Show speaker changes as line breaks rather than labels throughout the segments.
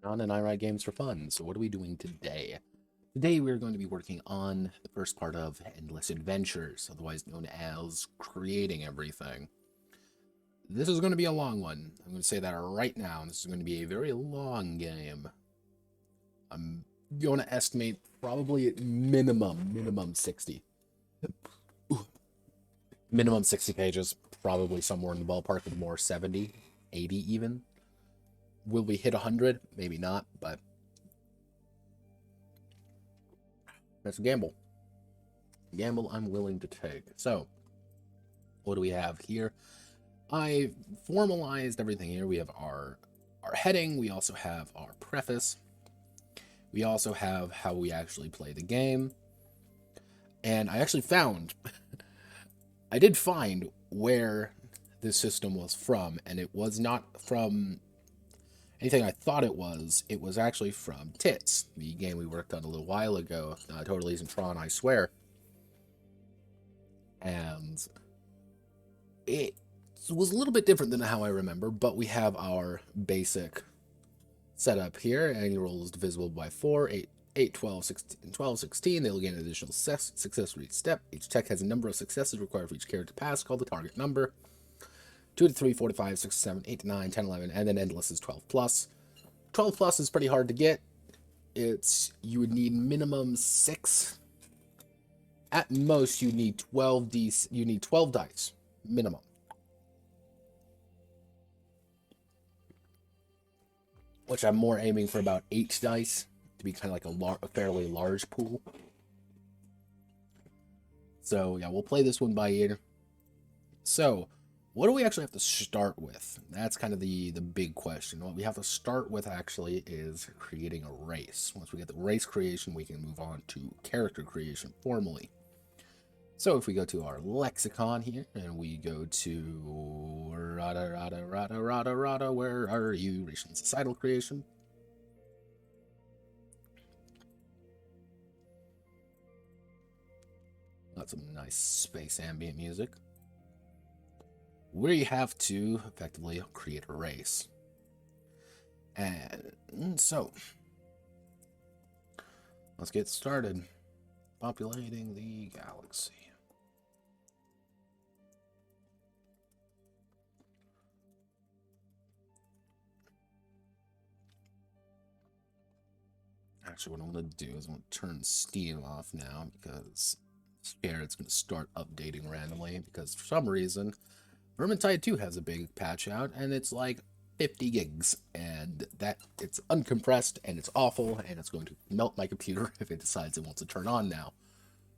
On and I write games for fun. So what are we doing today? Today we're going to be working on the first part of Endless Adventures, otherwise known as creating everything. This is going to be a long one. I'm going to say that right now. This is going to be a very long game. I'm going to estimate probably at minimum 60. Minimum 60 pages, probably somewhere in the ballpark of more 70, 80 even. Will we hit 100? Maybe not, but that's a gamble. Gamble I'm willing to take. So, what do we have here? I formalized everything here. We have our heading. We also have our preface. We also have how we actually play the game. And I actually found, I did find where this system was from, and it was not from anything I thought it was. It was actually from Tits, the game we worked on a little while ago. Totally isn't Tron, I swear. And it was a little bit different than how I remember, but we have our basic setup here. Any roll is divisible by 4, 8, 12, 16, 12, 16. They'll gain an additional success for each step. Each tech has a number of successes required for each character to pass, called the target number. 2 to 3, 4 to 5, 6 to 7, 8 to 9, 10, 11, and then endless is 12 plus. 12 plus is pretty hard to get. You would need minimum 6. At most, you need 12 dice minimum. Which I'm more aiming for about 8 dice to be kind of like a fairly large pool. So yeah, we'll play this one by ear. So, what do we actually have to start with? That's kind of the big question. What we have to start with actually is creating a race. Once we get the race creation, we can move on to character creation formally. So if we go to our lexicon here, and we go to Rada, where are you? Racial and societal creation. Got some nice space ambient music. Where you have to effectively create a race. And so, let's get started. Populating the galaxy. Actually, what I'm going to do is I'm going to turn Steam off now because I'm scared it's going to start updating randomly because for some reason Vermintide 2 has a big patch out and it's like 50 gigs and that it's uncompressed and it's awful and it's going to melt my computer if it decides it wants to turn on now.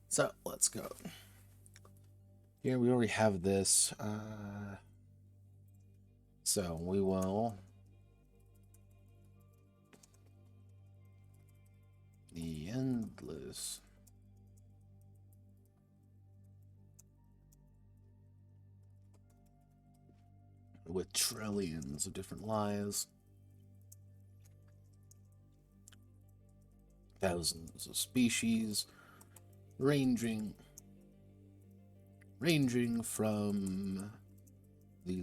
So let's go. Here we already have this. So we will the endless with trillions of different lives, thousands of species, ranging from the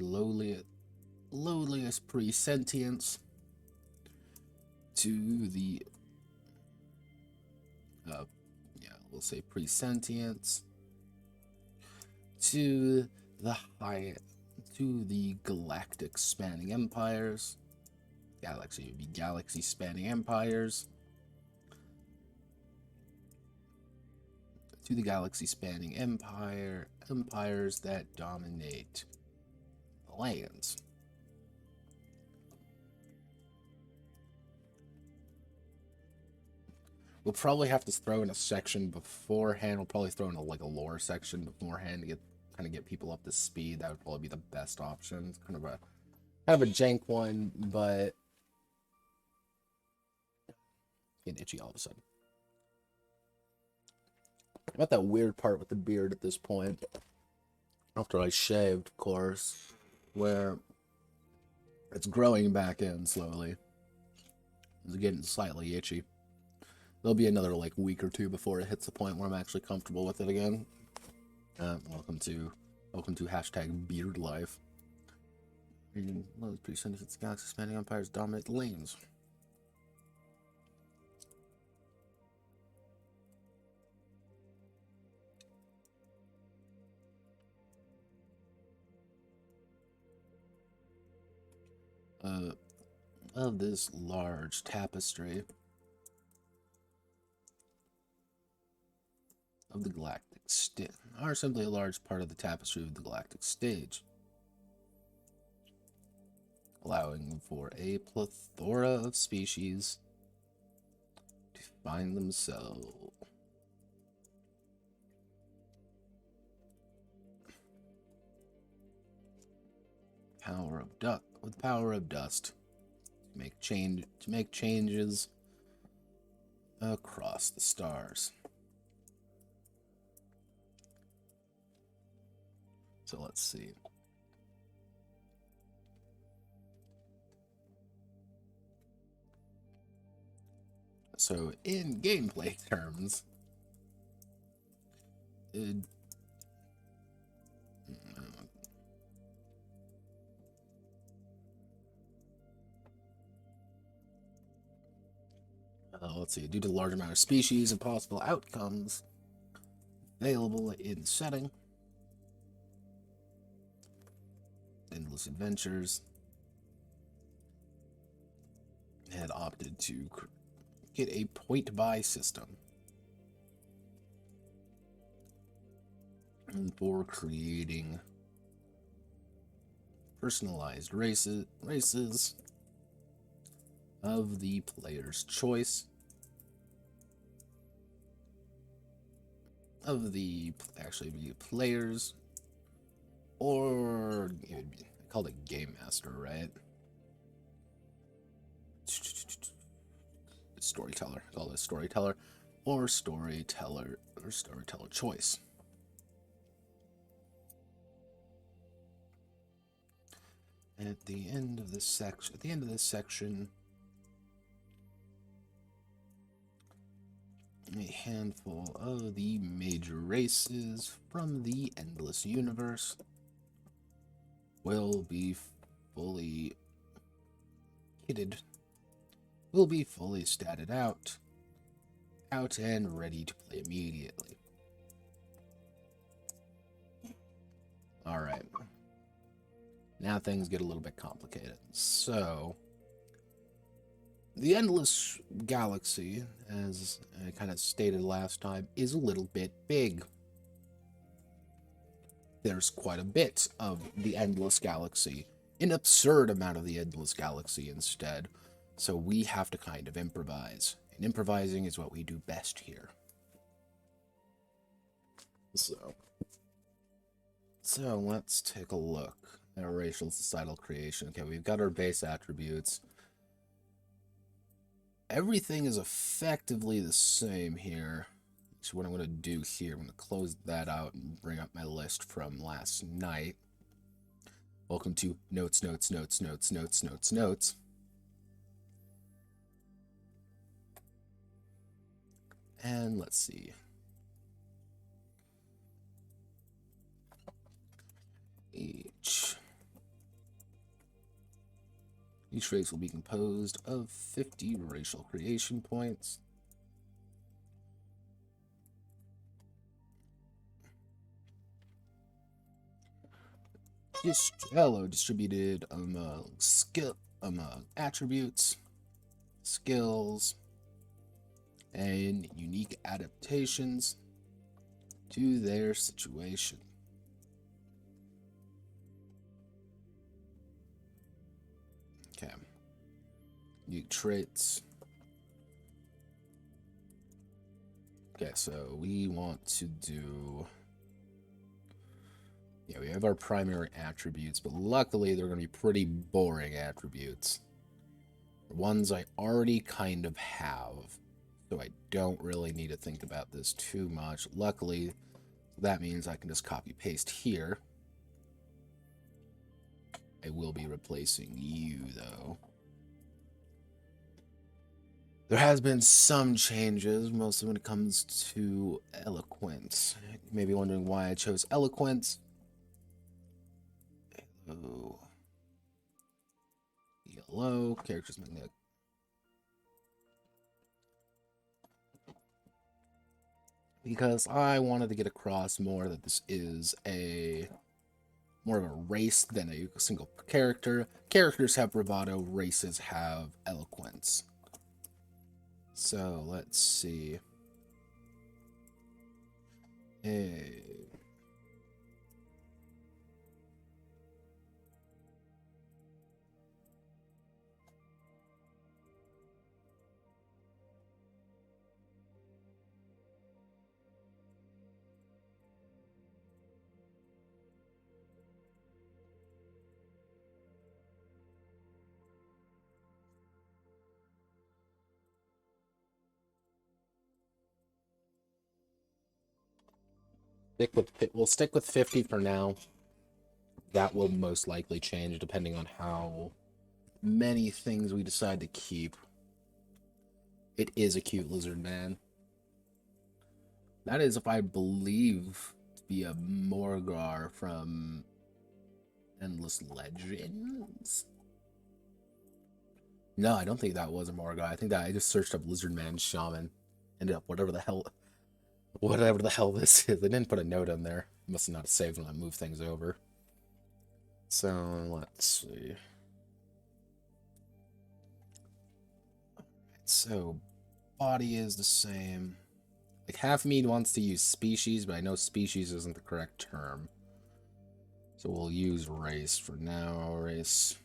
lowliest pre-sentience to the we'll say pre-sentience to the galactic spanning empires. Galaxy would be galaxy spanning empires. To the galaxy spanning empires that dominate the lands. We'll probably have to throw in a section beforehand. We'll probably throw in a lore section beforehand to get people up to speed. That would probably be the best option. It's kind of a jank one, but getting itchy all of a sudden. I'm at that weird part with the beard at this point. After I shaved, of course, where it's growing back in slowly. It's getting slightly itchy. There'll be another week or two before it hits the point where I'm actually comfortable with it again. Welcome to hashtag beard life. Pretty sentient galaxy spanning empires dominate the lanes. of this large tapestry of the galactic stage, are simply a large part of the tapestry of the galactic stage, allowing for a plethora of species to find themselves. With power of dust, to make changes across the stars. So let's see. So in gameplay terms, let's see, due to the large amount of species and possible outcomes available in the setting, Endless Adventures had opted to get a point-buy system for creating personalized races of the player's choice, of the players, or I called it Game Master, right? Storyteller, call it storyteller, or storyteller choice. At the end of this section, a handful of the major races from the Endless Universe will be fully kitted, will be fully statted out and ready to play immediately. Alright. Now things get a little bit complicated. So, the Endless Galaxy, as I kind of stated last time, is a little bit big. There's quite a bit of the Endless Galaxy, an absurd amount of the Endless Galaxy instead, so we have to kind of improvise. And improvising is what we do best here. So let's take a look at our racial societal creation. Okay, we've got our base attributes. Everything is effectively the same here. So what I'm going to do here, I'm going to close that out and bring up my list from last night. Welcome to notes. And let's see. Each race will be composed of 50 racial creation points. Distributed among attributes, skills, and unique adaptations to their situation. Okay. Unique traits. Okay, so we want to do... Yeah, we have our primary attributes, but luckily they're going to be pretty boring attributes. Ones I already kind of have, so I don't really need to think about this too much. Luckily, that means I can just copy-paste here. I will be replacing you, though. There has been some changes, mostly when it comes to eloquence. You may be wondering why I chose eloquence. Yellow, characters magnetic. Because I wanted to get across more that this is a more of a race than a single character. Characters have bravado, races have eloquence. So let's see. We'll stick with 50 for now. That will most likely change depending on how many things we decide to keep. It is a cute lizard man. That is, if I believe, to be a Morgar from Endless Legends. No, I don't think that was a Morgar. I think that I just searched up Lizard Man Shaman. Ended up whatever the hell this is. They didn't put a note in there. Must not have saved when I moved things over. So let's see. So body is the same. Like, half me wants to use species, but I know species isn't the correct term. So we'll use race for now. Race.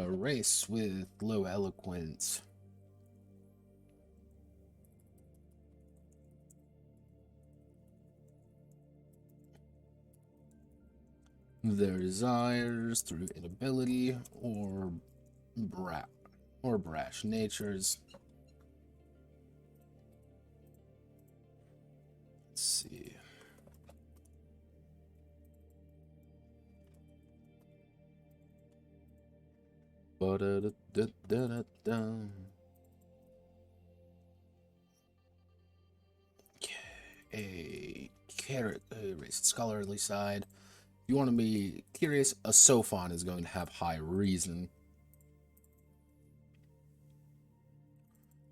Race with low eloquence. Their desires through inability or brash natures. Let's see. A race scholarly side. If you want to be curious, a Sophon is going to have high reason,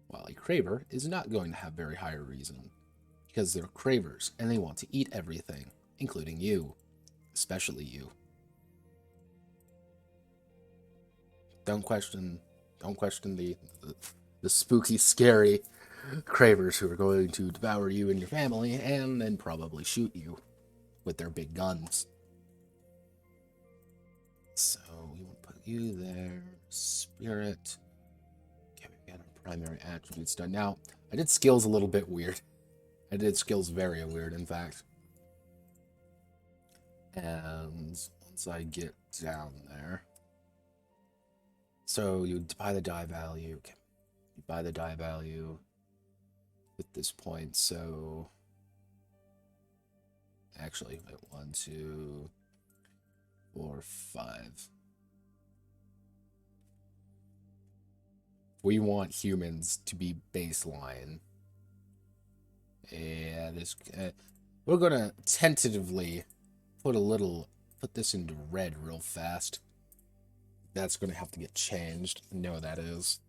while a Craver is not going to have very high reason, because they're Cravers and they want to eat everything, including you, especially you. Don't question the spooky, scary Cravers who are going to devour you and your family and then probably shoot you with their big guns. So we will put you there. Spirit. Okay, we got our primary attributes done. Now, I did skills a little bit weird. I did skills very weird, in fact. And once I get down there. So you buy the die value. Okay. You buy the die value at this point. So actually, 1, 2, 4, 5. We want humans to be baseline. Yeah, we're gonna tentatively put this into red real fast. That's gonna have to get changed. No, that is.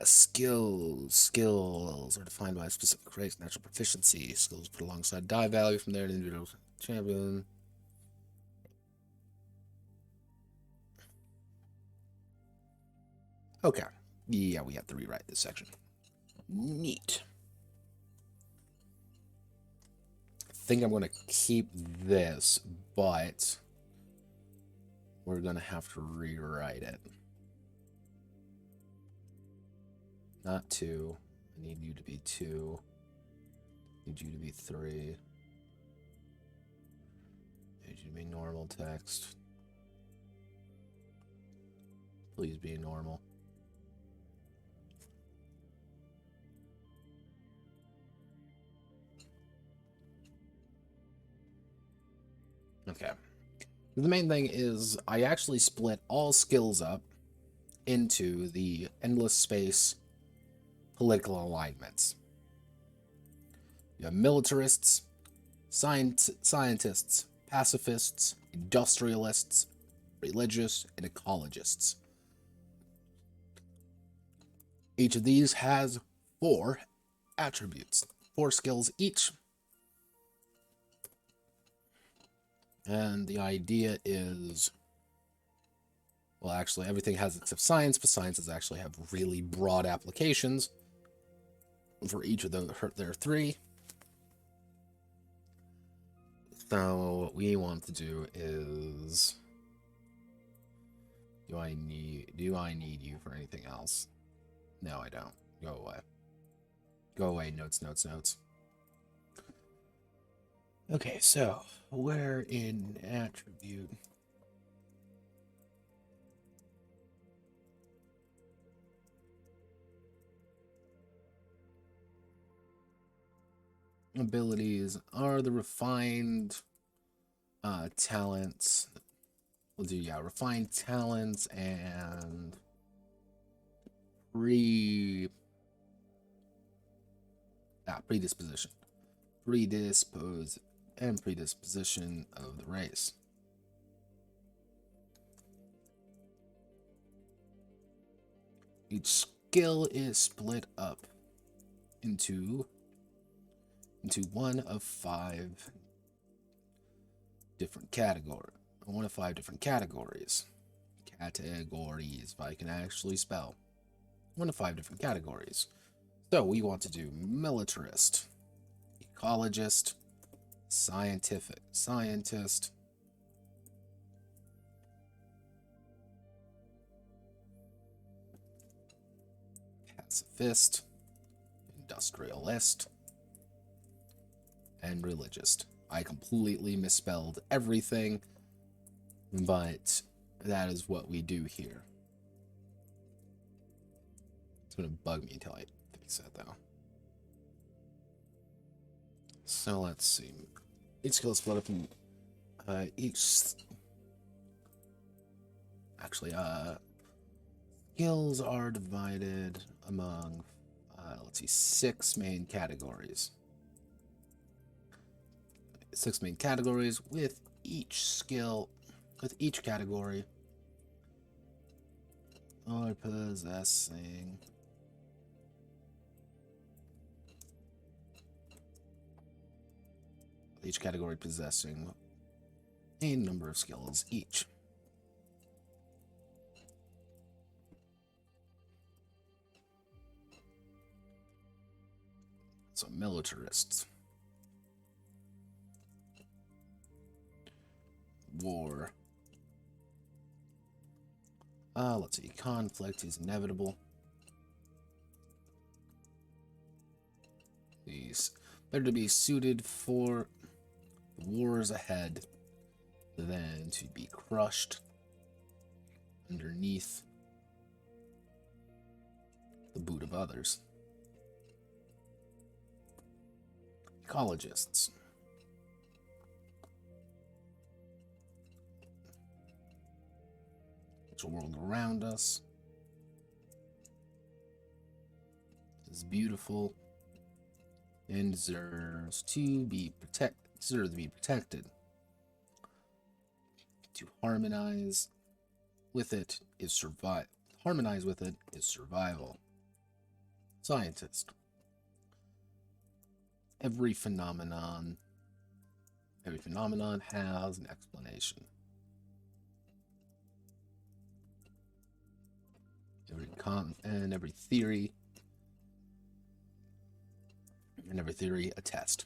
Skills are defined by a specific race, natural proficiency. Skills put alongside die value from there. Individual champion. Okay. Yeah, we have to rewrite this section. Neat. I think I'm going to keep this, but we're going to have to rewrite it. Not 2. I need you to be 2. I need you to be 3. I need you to be normal text. Please be normal. Okay. The main thing is I actually split all skills up into the endless space political alignments. You have militarists, scientists, pacifists, industrialists, religious, and ecologists. Each of these has 4 attributes, 4 skills each. And the idea is, well, actually, everything has except science, but sciences actually have really broad applications for each of their 3. So what we want to do is, do I need you for anything else? No, I don't. Go away. Go away, notes. Okay, so where in attribute? Abilities are the refined talents. We'll do, yeah, refined talents and predisposition. Predisposition of the race. Each skill is split up into 1 of 5 different categories. 1 of 5 different categories. Categories, if I can actually spell. 1 of 5 different categories. So we want to do militarist, ecologist, scientist, pacifist, industrialist, and religious. I completely misspelled everything, but that is what we do here. It's going to bug me until I fix it, though. So let's see. Each skill is split up in skills are divided among, let's see, 6 main categories. 6 main categories with each category are possessing a number of skills each. So militarists. War. Let's see. Conflict is inevitable. These better to be suited for the wars ahead than to be crushed underneath the boot of others. Ecologists. The world around us is beautiful and deserves to be protected. To harmonize with it is survival. Scientist. Every phenomenon has an explanation. Every theory a test.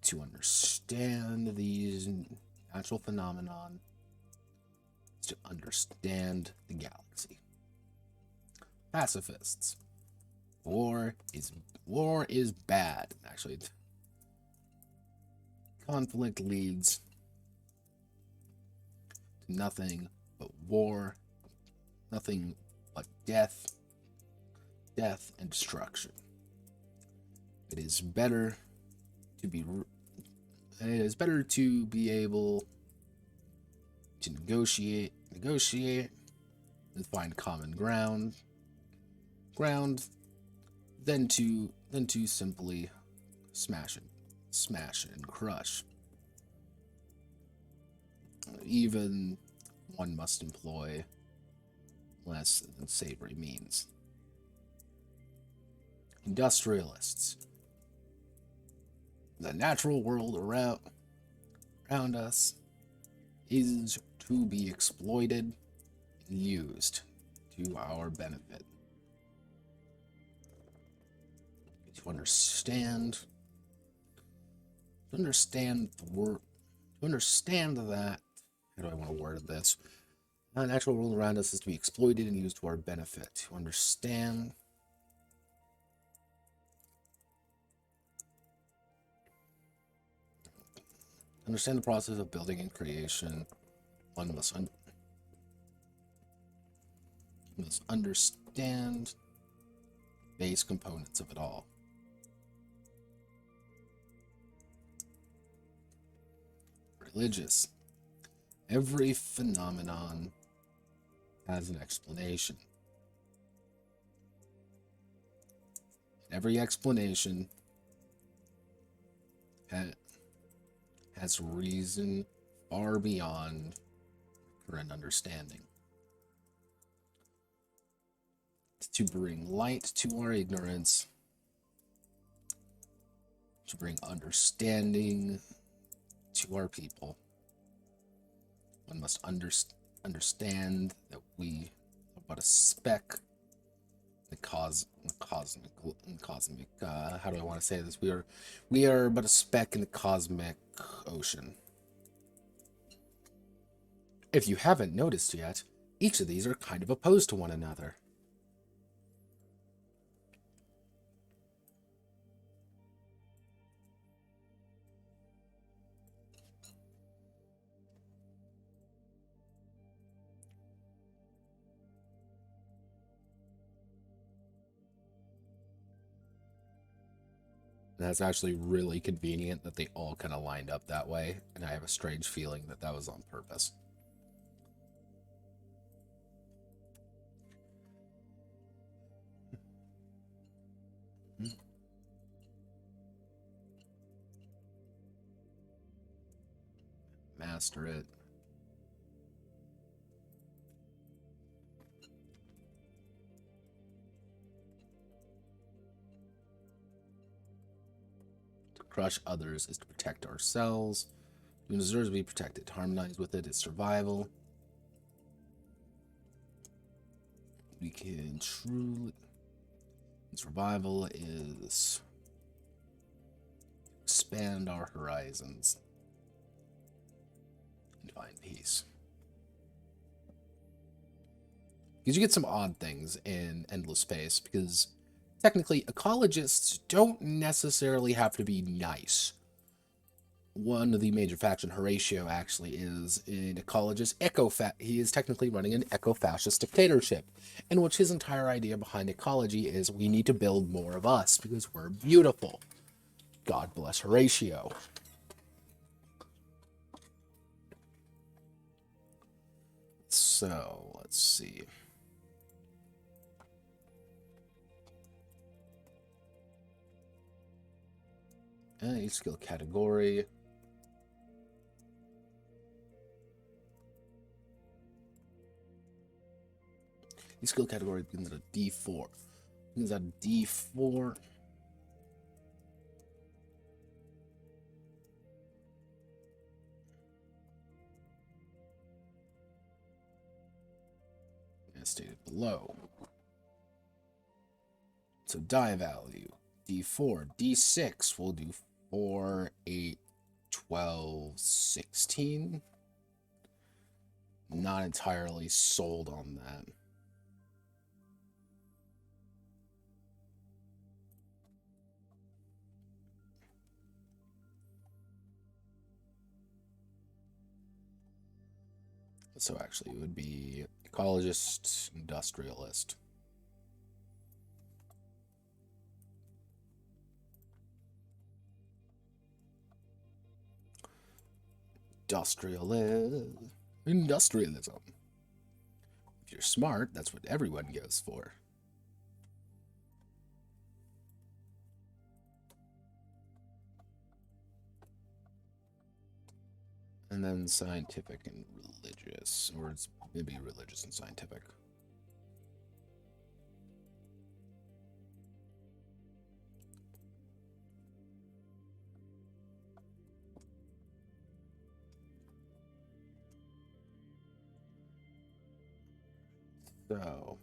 To understand these natural phenomenon is to understand the galaxy. Pacifists. War is bad. Actually, conflict leads to nothing but war, nothing but death and destruction. It is better to be able to negotiate, and find common ground, then to simply smash and crush. Even one must employ less than savory means. Industrialists. The natural world around us is to be exploited and used to our benefit. To understand that, how do I want to word this? The natural world around us is to be exploited and used to our benefit. To understand the process of building and creation, one must understand base components of it all. Religious. Every phenomenon has an explanation. Every explanation has reason far beyond current understanding. To bring light to our ignorance, to bring understanding to our people, one must understand that we are but a speck in the cosmic. How do I want to say this? We are but a speck in the cosmic ocean. If you haven't noticed yet, each of these are kind of opposed to one another. That's actually really convenient that they all kind of lined up that way, and I have a strange feeling that that was on purpose. Master it. Crush others is to protect ourselves. We deserve to be protected. Harmonize with it is survival. We can truly... Survival is... expand our horizons. And find peace. Because you get some odd things in Endless Space, because... technically, ecologists don't necessarily have to be nice. One of the major faction, Horatio, actually is an ecologist. He is technically running an eco-fascist dictatorship, in which his entire idea behind ecology is we need to build more of us because we're beautiful. God bless Horatio. So, let's see. Each skill category. Each skill category begins at a D4. Begins at a D4. As stated below. So die value. D4. D6 will do 4, 8, 12, 16. Not entirely sold on that. So actually it would be ecologist, industrialist. Industrialist. Industrialism. If you're smart, that's what everyone goes for. And then scientific and religious, or it's maybe religious and scientific. So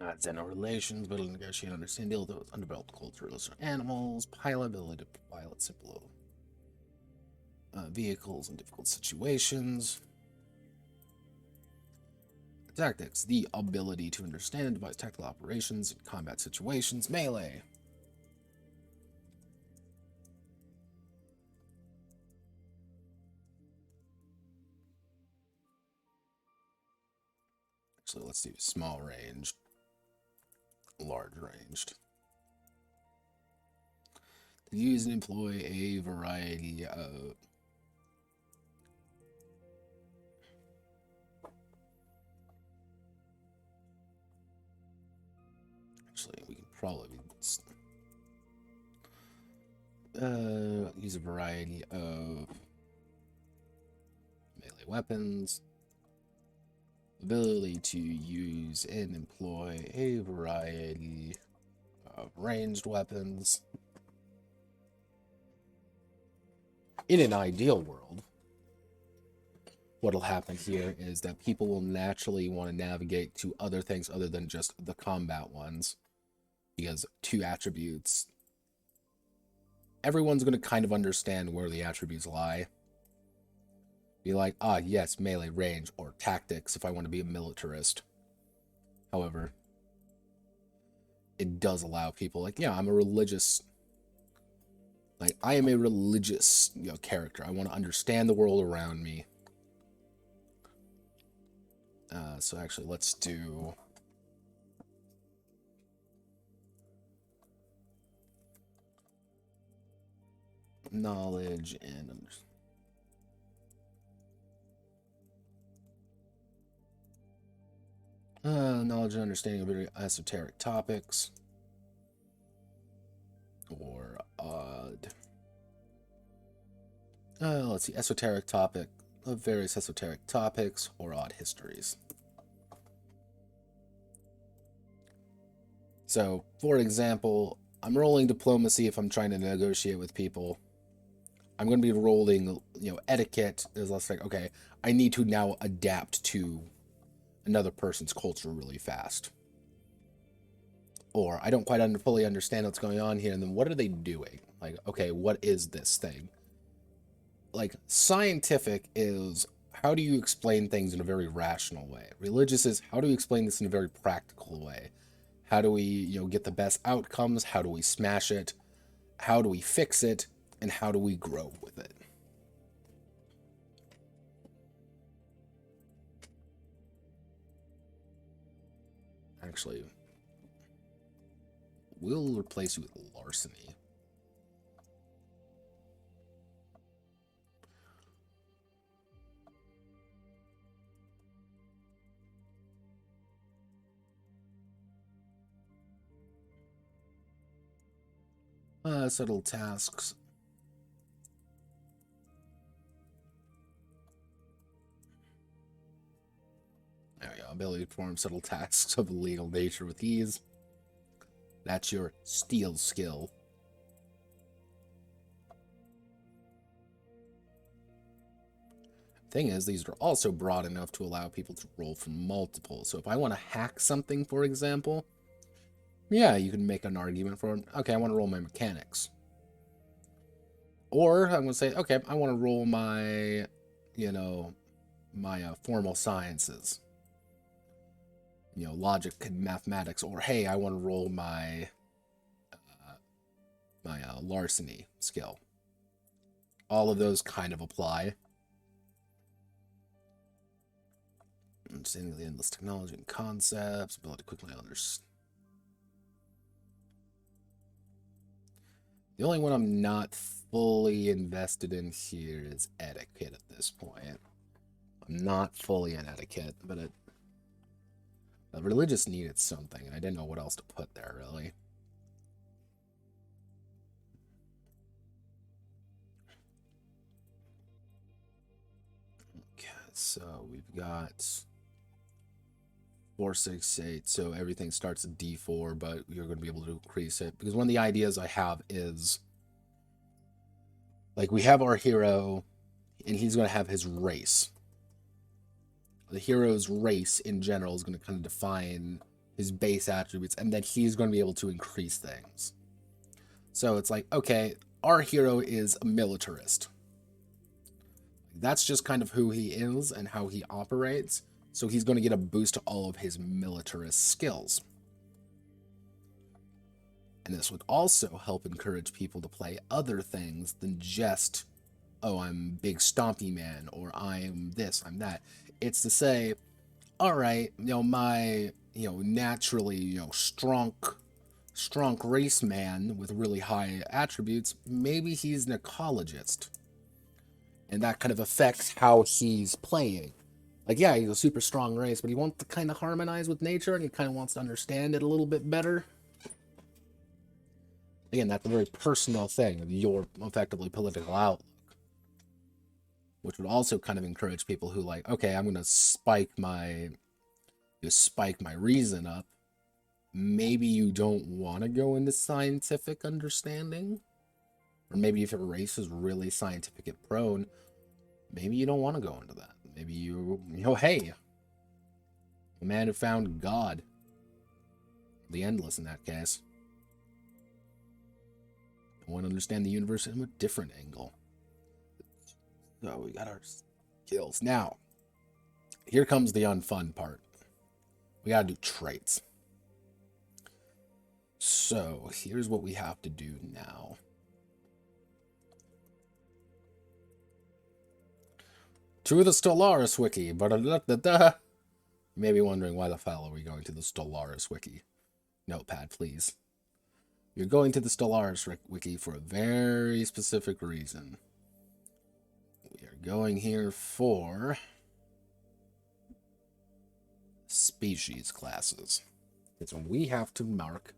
Xeno relations, ability to negotiate, understand, deal with those undeveloped cultures or animals, pilot ability to pilot simple vehicles in difficult situations. Tactics, the ability to understand and devise tactical operations in combat situations. Melee. Actually, let's do small ranged, large ranged. To use and employ a variety of actually we can probably use a variety of melee weapons. Ability to use and employ a variety of ranged weapons. In an ideal world, what'll happen here is that people will naturally want to navigate to other things other than just the combat ones, because two attributes, everyone's going to kind of understand where the attributes lie. Be like, ah, yes, melee, range, or tactics if I want to be a militarist. However, it does allow people, like, yeah, I'm a religious, like, I am a religious, character. I want to understand the world around me. So actually, let's do knowledge and knowledge and understanding of very esoteric topics, or odd. Let's see, esoteric topic of various esoteric topics or odd histories. So, for example, I'm rolling diplomacy if I'm trying to negotiate with people. I'm going to be rolling, etiquette is less like, okay, I need to now adapt to another person's culture really fast. Or I don't quite fully understand what's going on here, and then what are they doing? Like, okay, what is this thing? Like, scientific is how do you explain things in a very rational way? Religious is how do you explain this in a very practical way? How do we, get the best outcomes? How do we smash it? How do we fix it? And how do we grow with it? Actually, we'll replace you with larceny. Subtle tasks. There we go. Ability to perform subtle tasks of a legal nature with ease. That's your steal skill. Thing is, these are also broad enough to allow people to roll from multiple. So if I want to hack something, for example, yeah, you can make an argument for, okay, I want to roll my mechanics. Or I'm going to say, okay, I want to roll my, my formal sciences. Logic and mathematics. Or, hey, I want to roll my larceny skill. All of those kind of apply. Understanding the endless technology and concepts, ability to quickly understand. The only one I'm not fully invested in here is etiquette at this point. I'm not fully in etiquette, but the religious needed something, and I didn't know what else to put there, really. Okay, so we've got 4, 6, 8, so everything starts at D4, but you're going to be able to increase it. Because one of the ideas I have is, like, we have our hero, and he's going to have his race. The hero's race in general is going to kind of define his base attributes, and then he's going to be able to increase things. So it's like, okay, our hero is a militarist. That's just kind of who he is and how he operates. So he's going to get a boost to all of his militarist skills. And this would also help encourage people to play other things than just, oh, I'm big stompy man, or I'm this, I'm that. It's to say, all right, my, naturally, strong race man with really high attributes, maybe he's an ecologist. And that kind of affects how he's playing. Like, yeah, he's a super strong race, but he wants to kind of harmonize with nature, and he kind of wants to understand it a little bit better. Again, that's a very personal thing of your effectively political outlook. Which would also kind of encourage people who like, okay, I'm going to spike my reason up. Maybe you don't want to go into scientific understanding. Or maybe if your race is really scientific prone, maybe you don't want to go into that. Maybe hey, the man who found God. The endless in that case. I want to understand the universe from a different angle. So we got our skills. Now, here comes the unfun part. We gotta do traits. So here's what we have to do now. To the Stellaris Wiki. You may be wondering why the hell are we going to the Stellaris Wiki. Notepad, please. You're going to the Stellaris Wiki for a very specific reason. We are going here for species classes. It's when we have to mark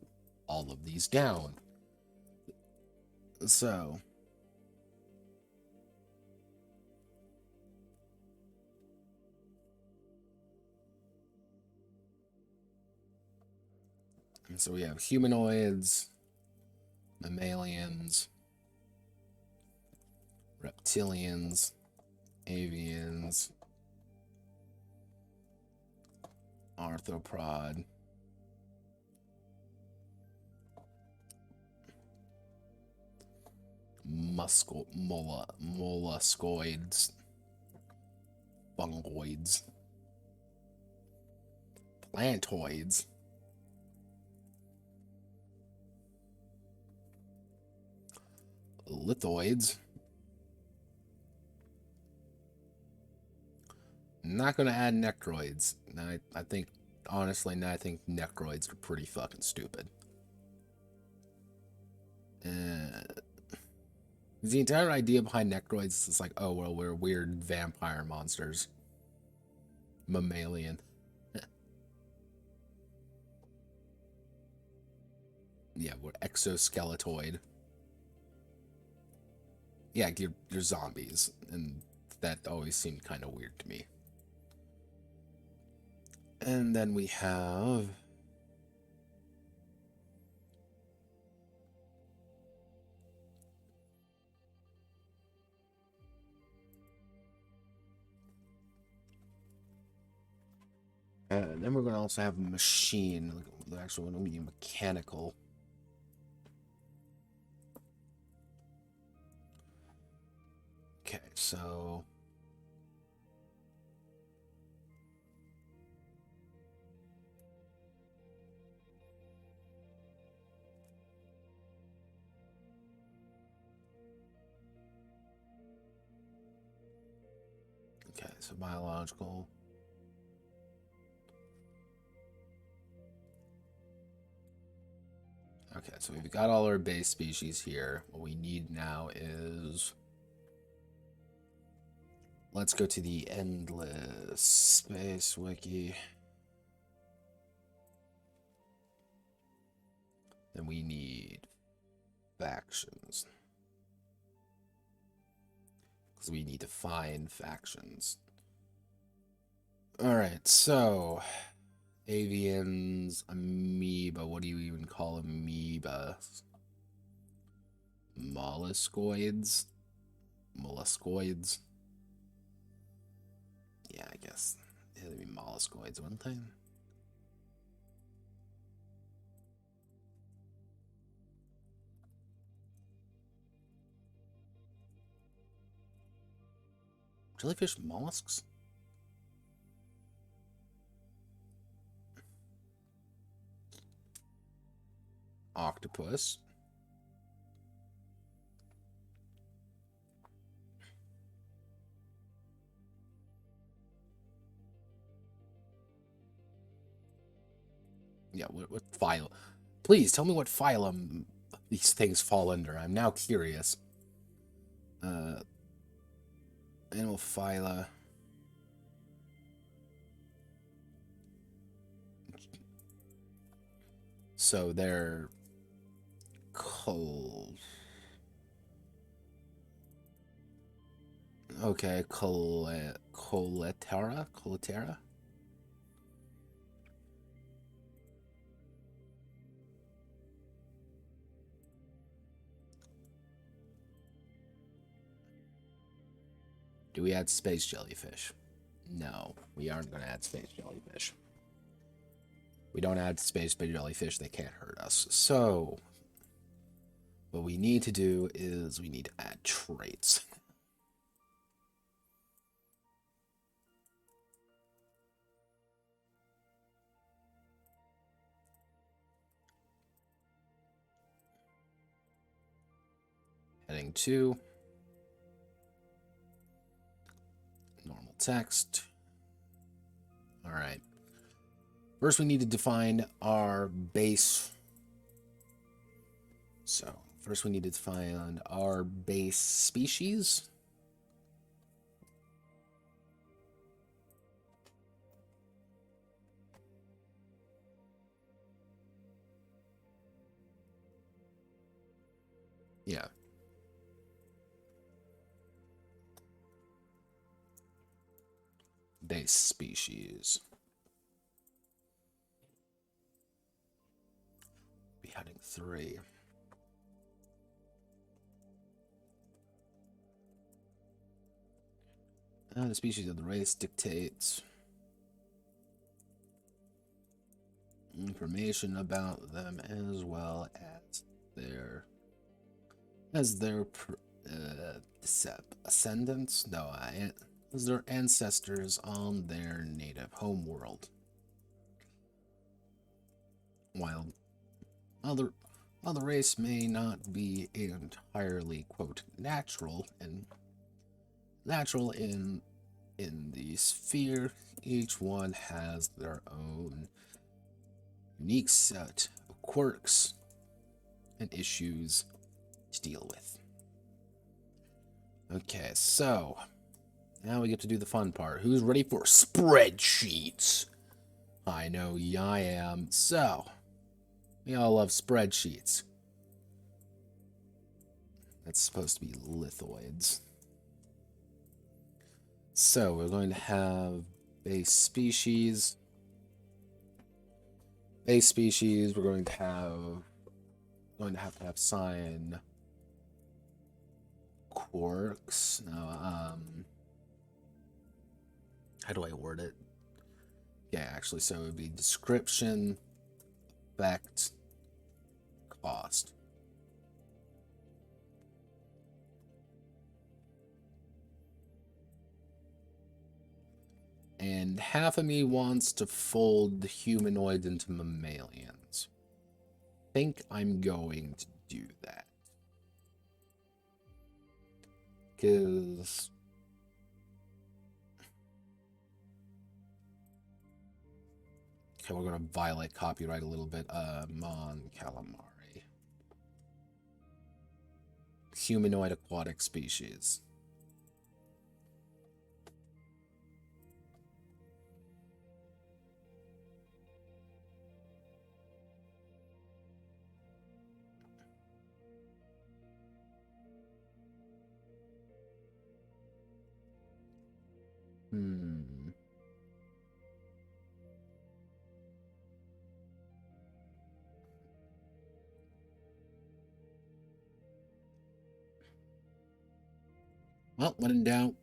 all of these down. So we have humanoids, mammalians, reptilians, avians, arthropod, molluscoids, fungoids, plantoids, lithoids. I'm not going to add necroids. I think, honestly, I think necroids are pretty fucking stupid. The entire idea behind necroids is like, oh, well, we're weird vampire monsters. Mammalian. Yeah, we're exoskeletoid. Yeah, you're zombies, and that always seemed kind of weird to me. And then we have and then we're going to also have a machine. Like, actually going to be mechanical. Okay, so biological. Okay, so we've got all our base species here. What we need now is... Let's go to the Endless Space Wiki. Then we need factions. Because we need to find factions. Alright, so... Avians, amoeba. What do you even call amoeba? Molluscoids? Molluscoids? Yeah, I guess. It'd be molluscoids, wouldn't they? Jellyfish mollusks? Octopus. Yeah, what phylum? Please tell me what phylum these things fall under. I'm now curious. Animal phyla. So they're cold. Okay, coletera? Coletera? Do we add space jellyfish? No, we aren't going to add space jellyfish. We don't add space jellyfish, they can't hurt us. So, what we need to do is we need to add traits. Heading 2. Normal text. All right. First, we need to define our base. So, first we need to define our base species. Yeah. Base species. Be heading 3. The species of the race dictates information about them as well as their ascendants. No, as their ancestors on their native homeworld. While the race may not be entirely quote natural in the sphere, each one has their own unique set of quirks and issues to deal with. Okay, so now we get to do the fun part. Who's ready for spreadsheets? I know I am. So, we all love spreadsheets. That's supposed to be lithoids. So, we're going to have base species. Base species, we're going to have sign quirks. Now, how do I word it? Yeah, actually, so it would be description, effect, cost. And half of me wants to fold the humanoids into mammalians. I think I'm going to do that. Because okay, we're going to violate copyright a little bit. Mon calamari. humanoid aquatic species. Well, when in doubt.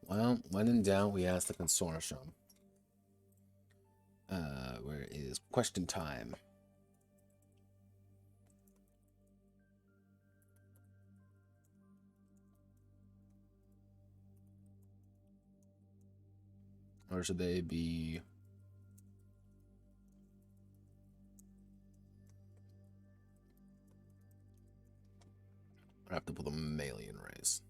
Well, when in doubt, we ask the consortium. Where is question time? Or should they be... wrapped up with a mammalian race?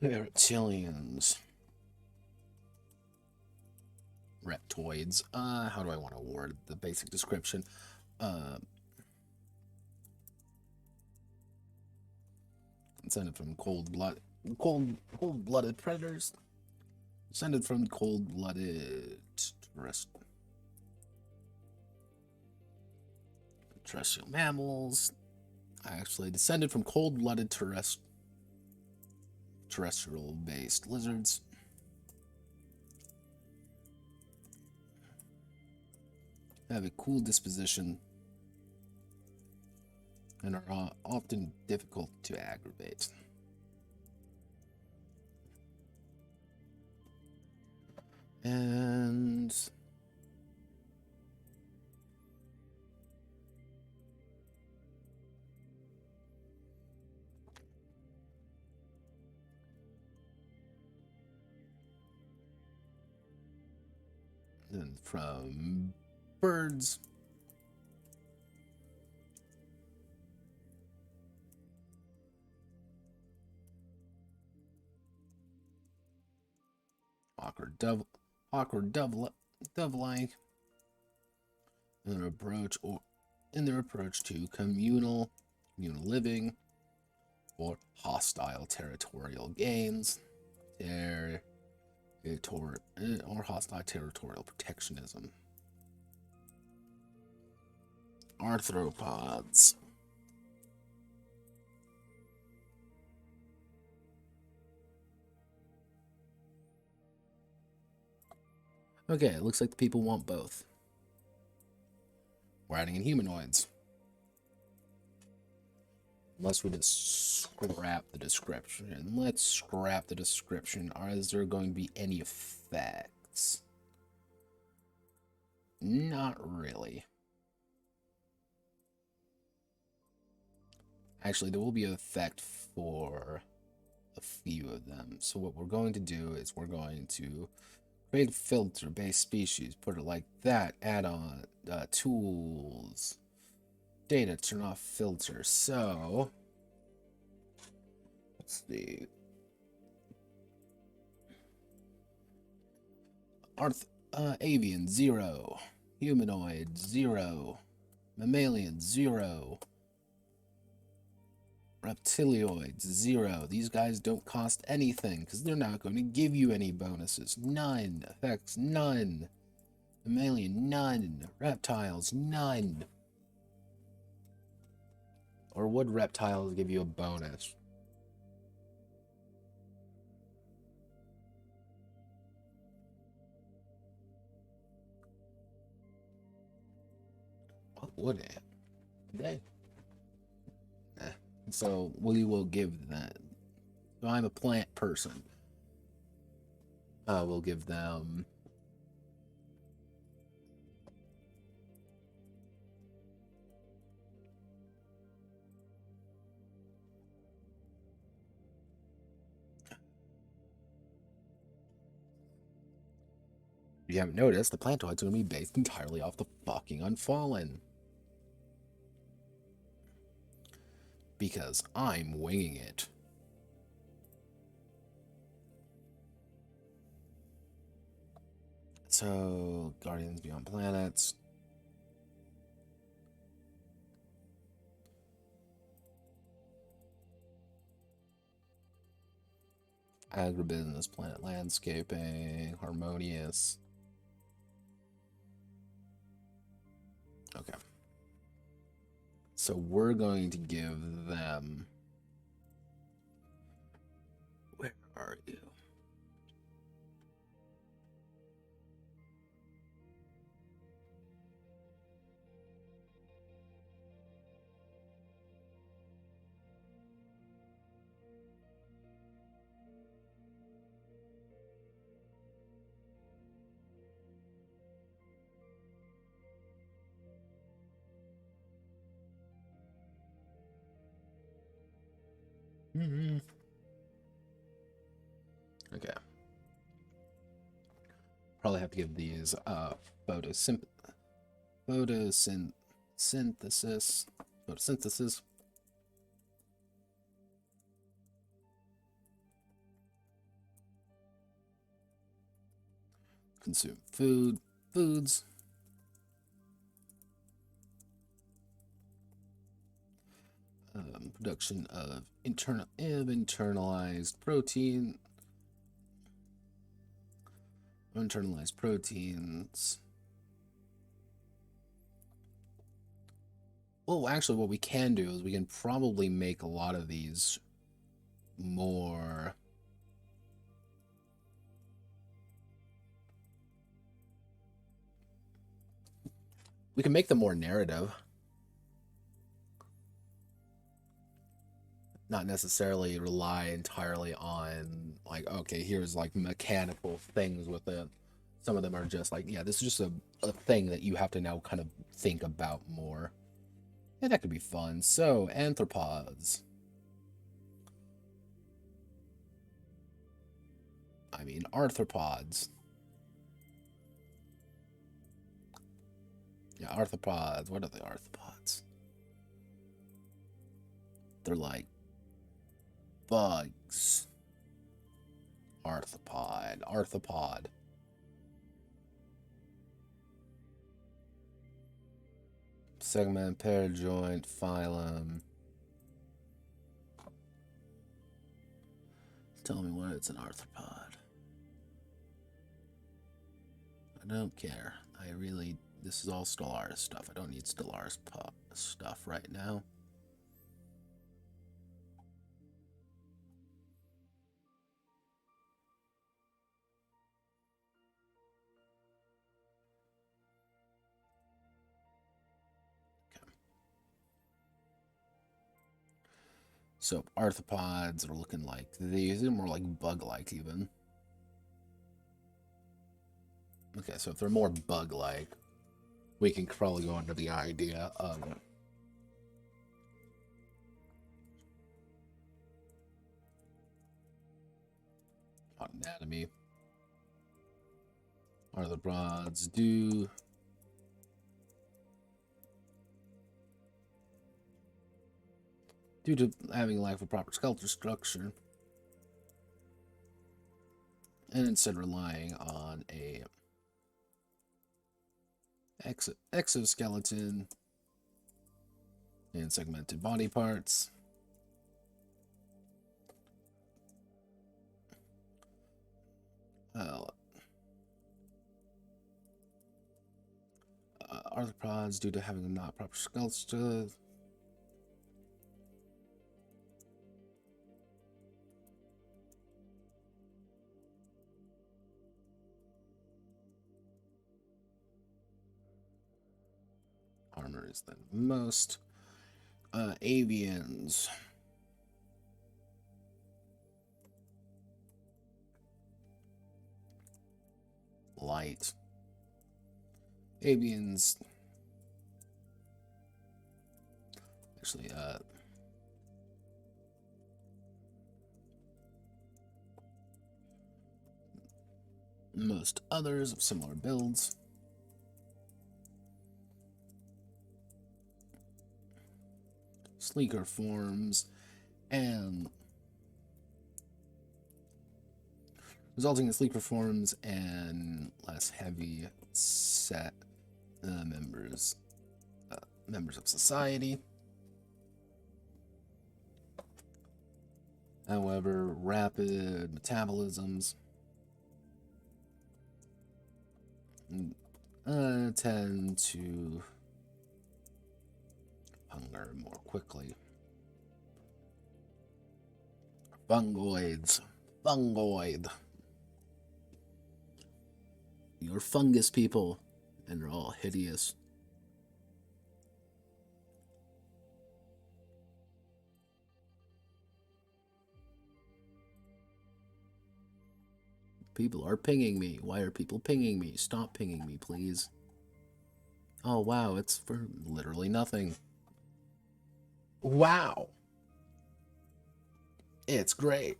Reptilians. Reptoids. How do I want to word the basic description? Descended from cold-blooded predators. Descended from cold-blooded terrestrial mammals. Actually, descended from cold-blooded terrestrial-based lizards. Have a cool disposition and are often difficult to aggravate. And then from birds, awkward dove-like in their approach to communal living or hostile territorial gains, or hostile territorial protectionism. Arthropods. Okay, it looks like the people want both. We're adding in humanoids. Unless we just scrap the description. Let's scrap the description. Is there going to be any effects? Not really. Actually, there will be an effect for a few of them. So what we're going to do is we're going to create a filter based species, put it like that, add on tools, data, turn off filter. So let's see. Avian 0, humanoid 0, mammalian 0, reptilioids 0. These guys don't cost anything because they're not going to give you any bonuses. None. Effects none. Mammalian none. Reptiles none. Or would reptiles give you a bonus? What would it? They? So we will give that. So I'm a plant person. We'll give them if you haven't noticed, the plantoids are going to be based entirely off the fucking Unfallen. Because I'm winging it. So, Guardians Beyond Planets. Agribusiness, Planet Landscaping, Harmonious. Okay. So we're going to give them... Where are you? Okay. Probably have to give these photosynthesis. Consume foods. Production of internalized proteins. Well, actually, what we can do is we can probably make a lot of these more... We can make them more narrative. Not necessarily rely entirely on, like, okay, here's like mechanical things with it. Some of them are just like, yeah, this is just a thing that you have to now kind of think about more. And that could be fun. So, arthropods. Yeah, arthropods. What are the arthropods? They're like bugs. Arthropod. Segment, parajoint, phylum. Tell me what it's an arthropod. I don't care. This is all Stellaris stuff. I don't need Stellaris stuff right now. So arthropods are looking like these. They're more like bug-like even. Okay, so if they're more bug-like, we can probably go into the idea of anatomy. Arthropods due to having lack of a proper skeletal structure, and instead relying on a exoskeleton and segmented body parts. Arthropods due to having not proper skeletal. Armor is than most. Avians. Light. Avians. Actually, most others of similar builds. Sleeker forms and resulting in sleeker forms and less heavy set members of society. However, rapid metabolisms tend to hunger more quickly. Fungoids. Fungoid. You're fungus people, and they're all hideous. People are pinging me. Why are people pinging me? Stop pinging me, please. Oh, wow, it's for literally nothing. Wow. It's great.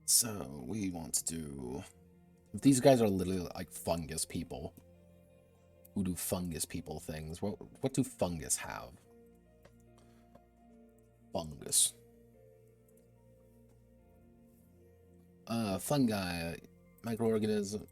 So, we want to do... These guys are literally like fungus people. Who do fungus people things? What do fungus have? Fungus. Fungi, microorganism.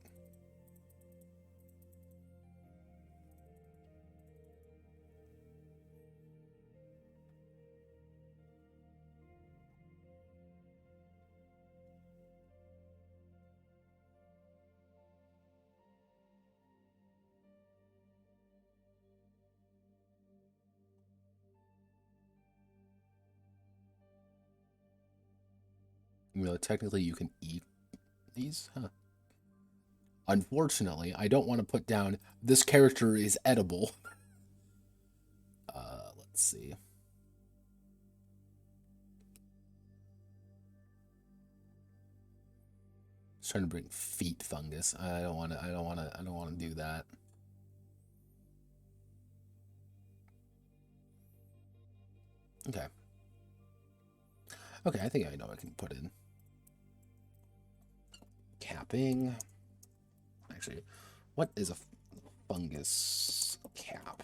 You know, technically you can eat these, huh? Unfortunately, I don't want to put down this character is edible. Let's see. Just trying to bring feet fungus. I don't want to do that. Okay. Okay, I think I know I can put in capping. Actually, what is a fungus cap?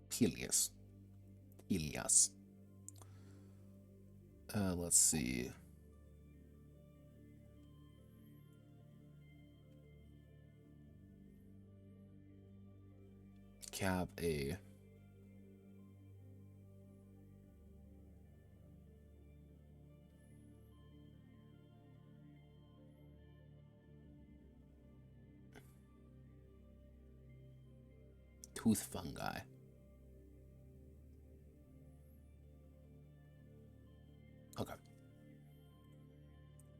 Pelias. Pelias. Let's see. Cap a tooth fungi. Okay.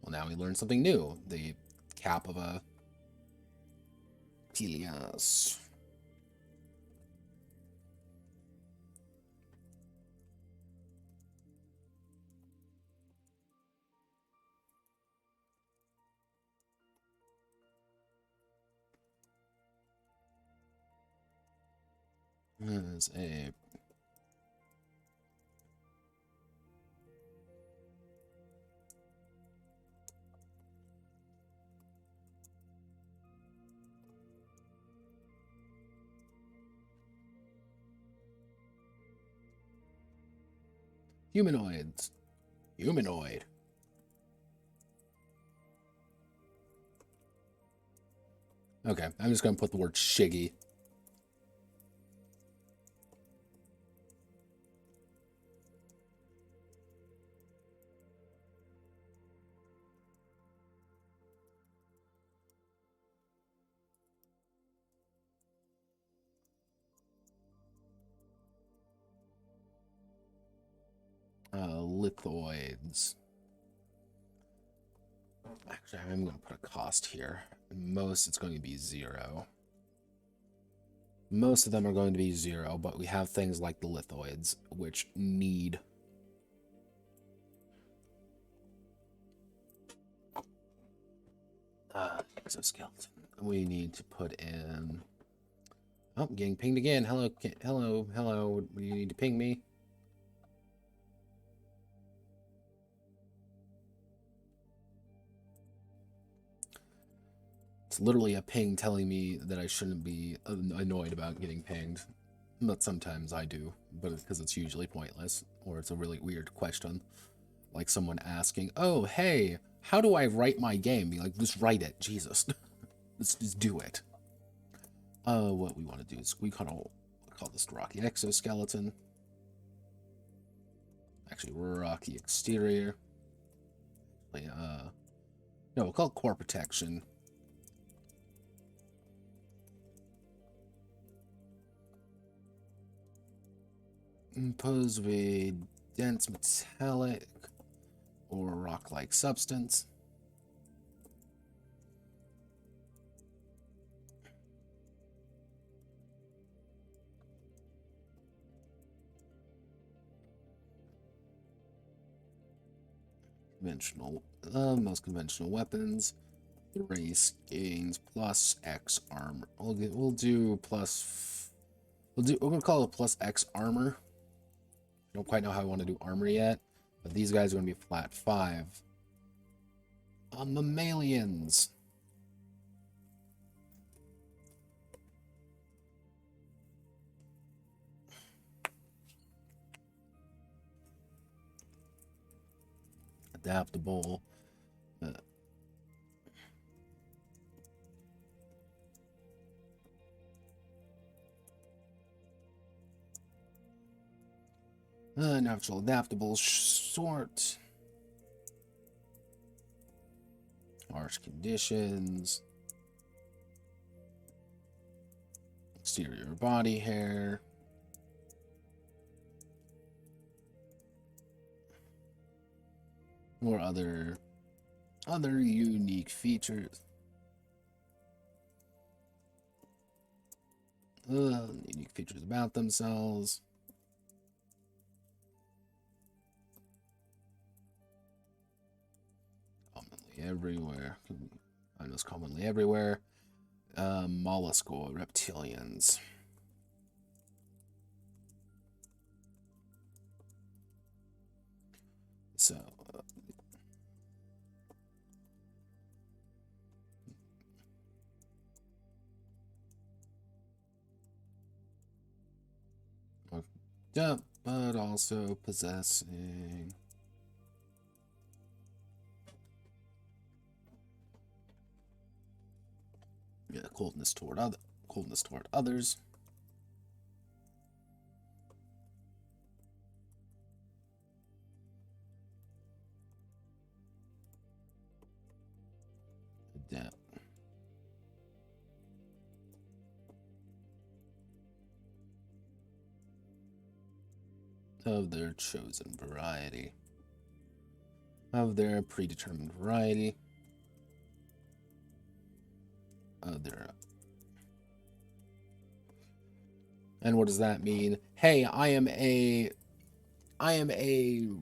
Well, now we learned something new. The cap of a Pelias. Is a humanoids. Humanoid. Okay, I'm just going to put the word shiggy. Lithoids. Actually, I'm going to put a cost here. Most, it's going to be 0. Most of them are going to be 0, but we have things like the lithoids, which need... exoskeleton. We need to put in... Oh, I'm getting pinged again. Hello, hello, hello. You need to ping me. It's literally a ping telling me that I shouldn't be annoyed about getting pinged. But sometimes I do, but it's because it's usually pointless, or it's a really weird question. Like someone asking, oh, hey, how do I write my game? Be like, just write it, Jesus. Let's just do it. What we want to do is we call this rocky exoskeleton. Actually, rocky exterior. No, we'll call it core protection. Impose with dense metallic or rock-like substance. Conventional, most conventional weapons. The race gains plus X armor. We'll do plus. We're gonna call it plus X armor. I don't quite know how I want to do armor yet, but these guys are gonna be flat 5. Mammalians. Adaptable. Natural adaptable sort. Harsh conditions. Exterior body hair. Or other unique features. Unique features about themselves. Commonly everywhere. I know commonly everywhere. Mollusk or reptilians. So. Yeah, but also possessing. Yeah, coldness toward others. Adapt. Of their chosen variety. Of their predetermined variety. Of their. And what does that mean? Hey, I am a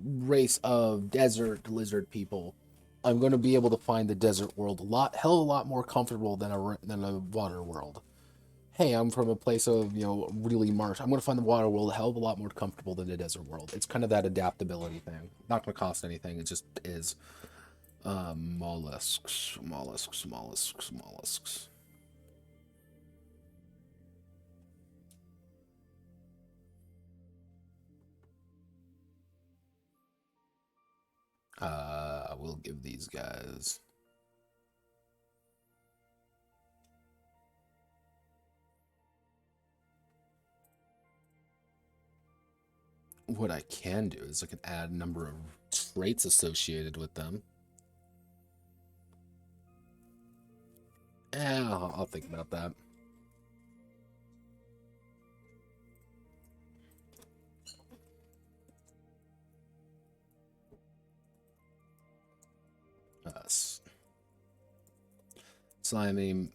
race of desert lizard people. I'm going to be able to find the desert world hell of a lot more comfortable than a water world. Hey, I'm from a place of, really marsh. I'm going to find the water world a hell of a lot more comfortable than the desert world. It's kind of that adaptability thing. Not going to cost anything. It just is. Mollusks. We'll give these guys. What I can do is I can add a number of traits associated with them. I'll think about that. Slimy.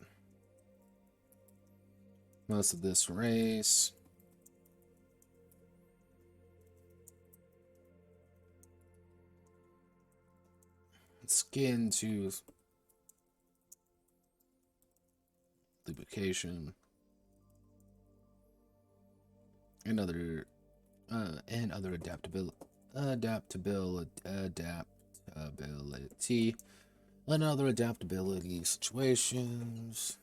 Most of this race. Skin to lubrication. And other adaptability. Another adaptability situations.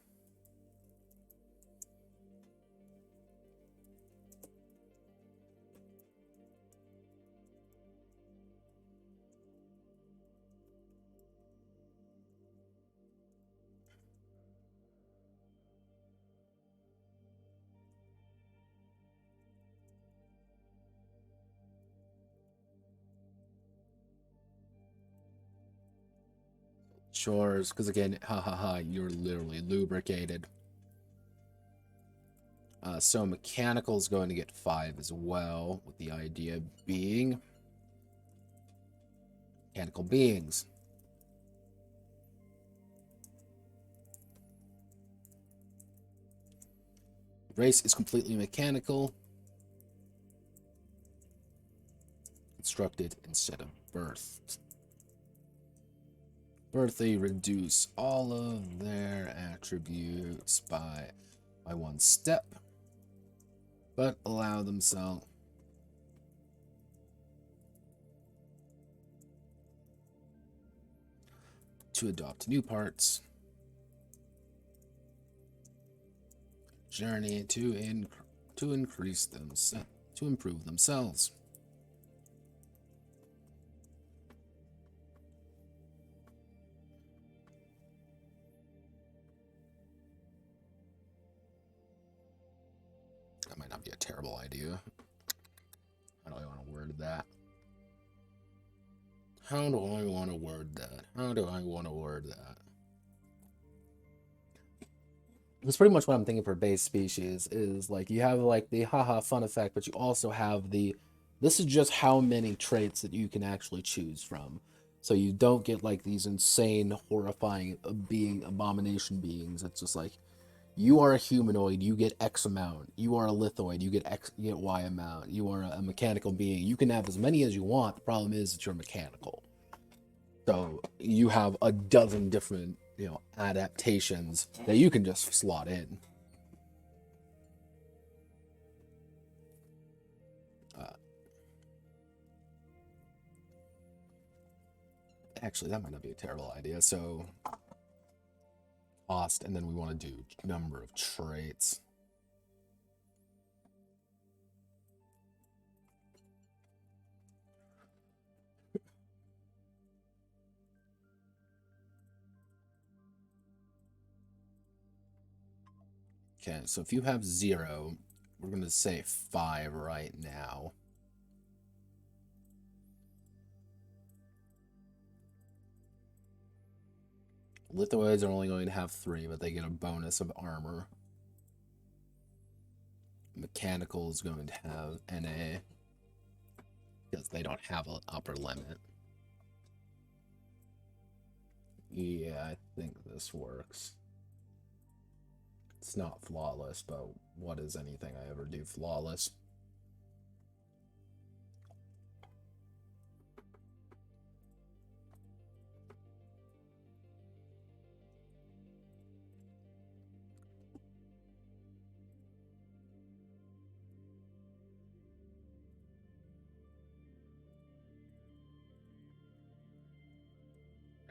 Chores, because again, you're literally lubricated. So mechanical is going to get 5 as well, with the idea being mechanical beings. Race is completely mechanical. Constructed instead of birthed. Birth, they reduce all of their attributes by 1 step, but allow themselves to adopt new parts. Journey to increase themselves, to improve themselves. That might not be a terrible idea. How do I want to word that? How do I want to word that? How do I want to word that? That's pretty much what I'm thinking for base species, is like you have like the haha fun effect, but you also have the this is just how many traits that you can actually choose from. So you don't get like these insane, horrifying abomination beings. It's just like you are a humanoid, you get X amount. You are a lithoid, you get Y amount. You are a mechanical being. You can have as many as you want. The problem is that you're mechanical. So you have a dozen different, adaptations that you can just slot in. Actually, that might not be a terrible idea. So cost, and then we want to do number of traits. Okay, so if you have 0, we're going to say 5 right now. Lithoids are only going to have 3, but they get a bonus of armor. Mechanical is going to have NA, because they don't have an upper limit. Yeah, I think this works. It's not flawless, but what is anything I ever do flawless?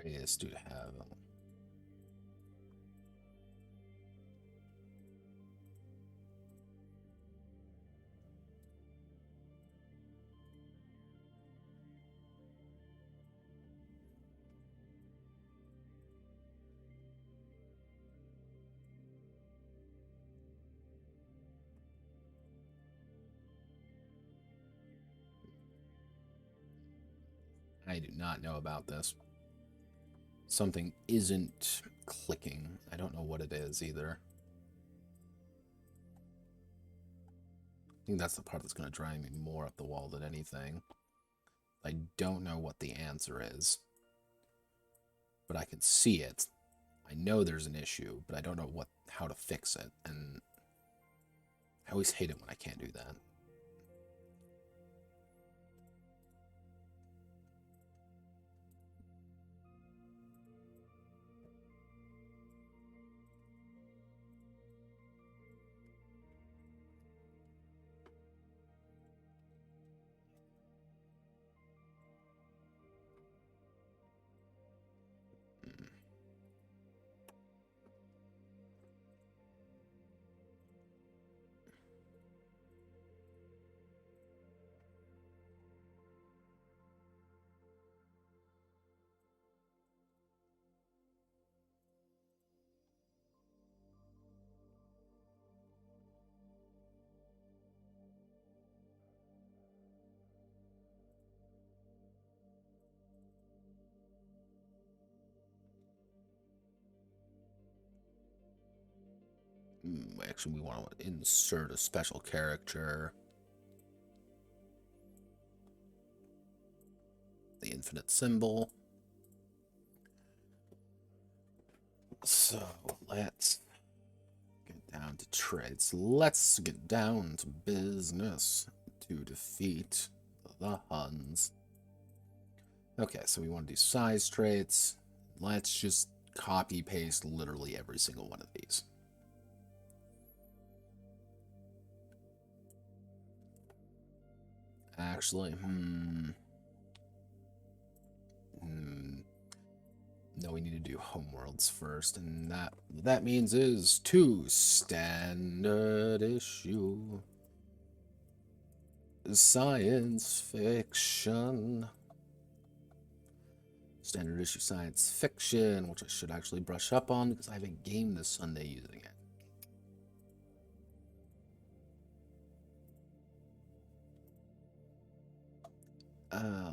Is to have I do not know about this. Something isn't clicking. I don't know what it is either. I think that's the part that's going to drive me more up the wall than anything. I don't know what the answer is, but I can see it. I know there's an issue, but I don't know how to fix it, and I always hate it when I can't do that. Actually, we want to insert a special character. The infinite symbol. So let's get down to trades. Let's get down to business to defeat the Huns. Okay, so we want to do size traits. Let's just copy paste literally every single one of these. Actually, no, we need to do homeworlds first, and that means is 2 standard issue science fiction. Standard issue science fiction, which I should actually brush up on because I have a game this Sunday using it.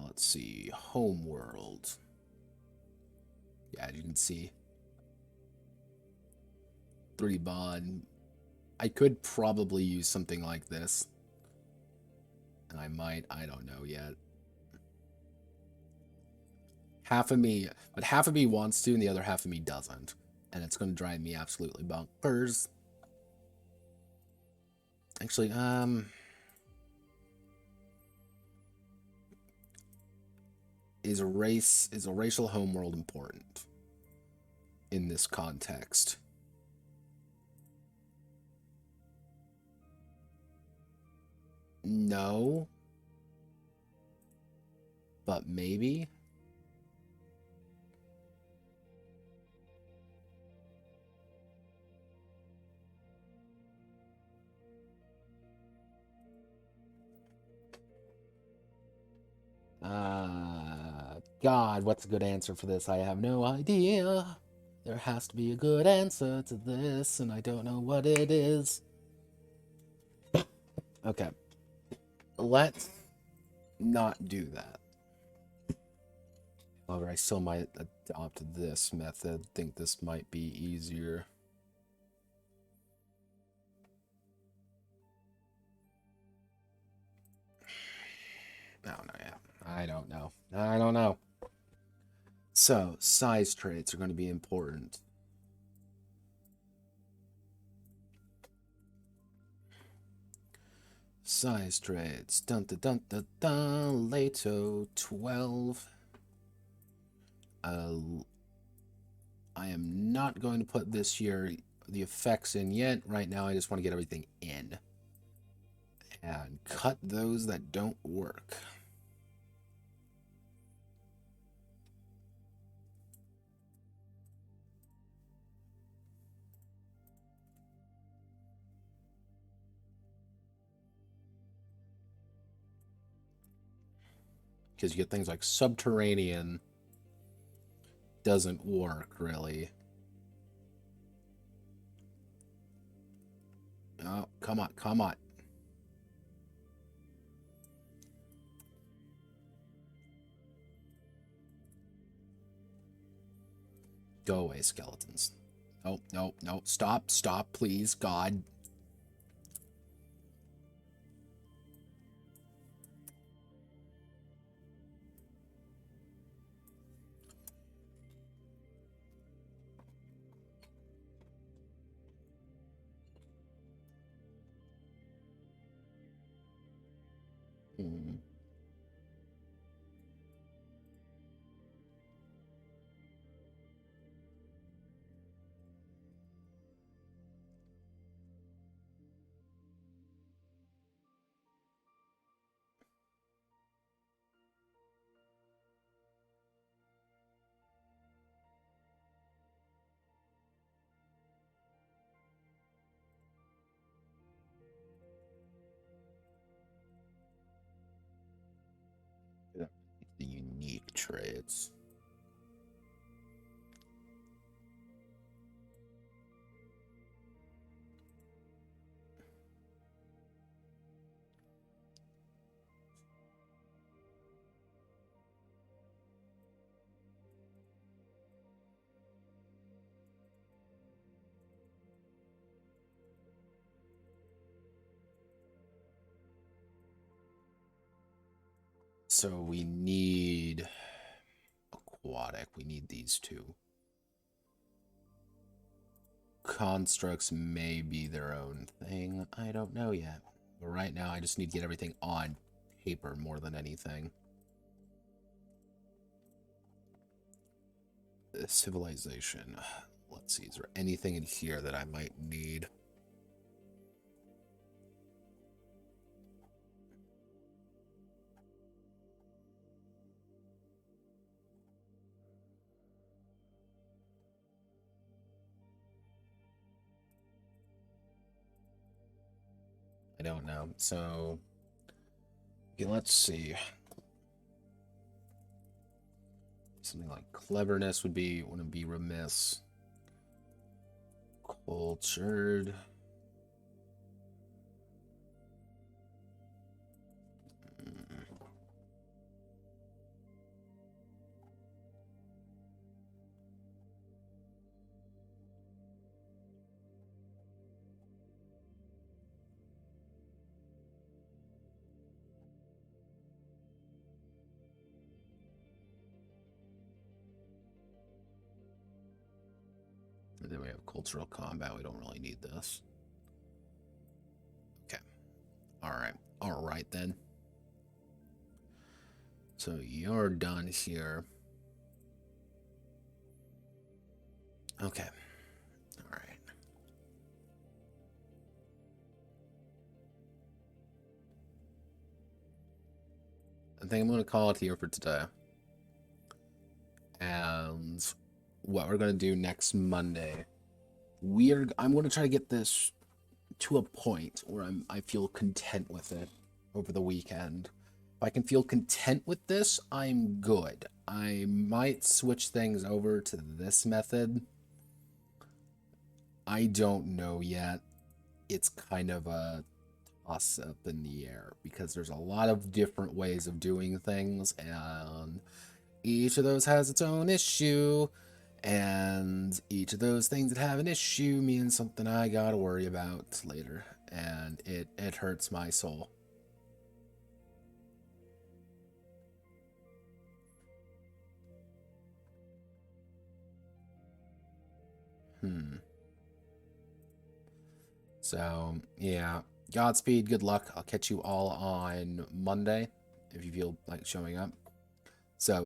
Let's see, homeworld. Yeah, as you can see, 3 bond. I could probably use something like this. And I might, I don't know yet. Half of me wants to, and the other half of me doesn't. And it's going to drive me absolutely bonkers. Actually, is a racial homeworld important in this context? No. But maybe. God, what's a good answer for this? I have no idea. There has to be a good answer to this, and I don't know what it is. Okay. Let's not do that. However, I still might adopt this method. Think this might be easier. I don't know, yeah. I don't know. So, size traits are going to be important. Size traits. Dun dun dun dun dun. Lato 12. I am not going to put this here, the effects in yet. Right now, I just want to get everything in. And cut those that don't work. Because you get things like subterranean doesn't work, really. Oh, come on, come on. Go away, skeletons. No, no, no. Stop, stop, please, God. Yeah. The unique traits. So we need aquatic. We need these two. Constructs may be their own thing. I don't know yet. But right now, I just need to get everything on paper more than anything. Civilization. Let's see. Is there anything in here that I might need? I don't know. So, okay, let's see. Something like cleverness wouldn't be remiss. Cultured. And then we have cultural combat. We don't really need this. Okay. All right. All right then. So you're done here. Okay. All right. I think I'm going to call it here for today. And what we're going to do next Monday, I'm going to try to get this to a point where I feel content with it over the weekend. If I can feel content with this, I'm good. I might switch things over to this method. I don't know yet. It's kind of a toss up in the air because there's a lot of different ways of doing things, and each of those has its own issue, and each of those things that have an issue means something I gotta worry about later, and it hurts my soul. So, yeah. Godspeed, good luck. I'll catch you all on Monday if you feel like showing up. So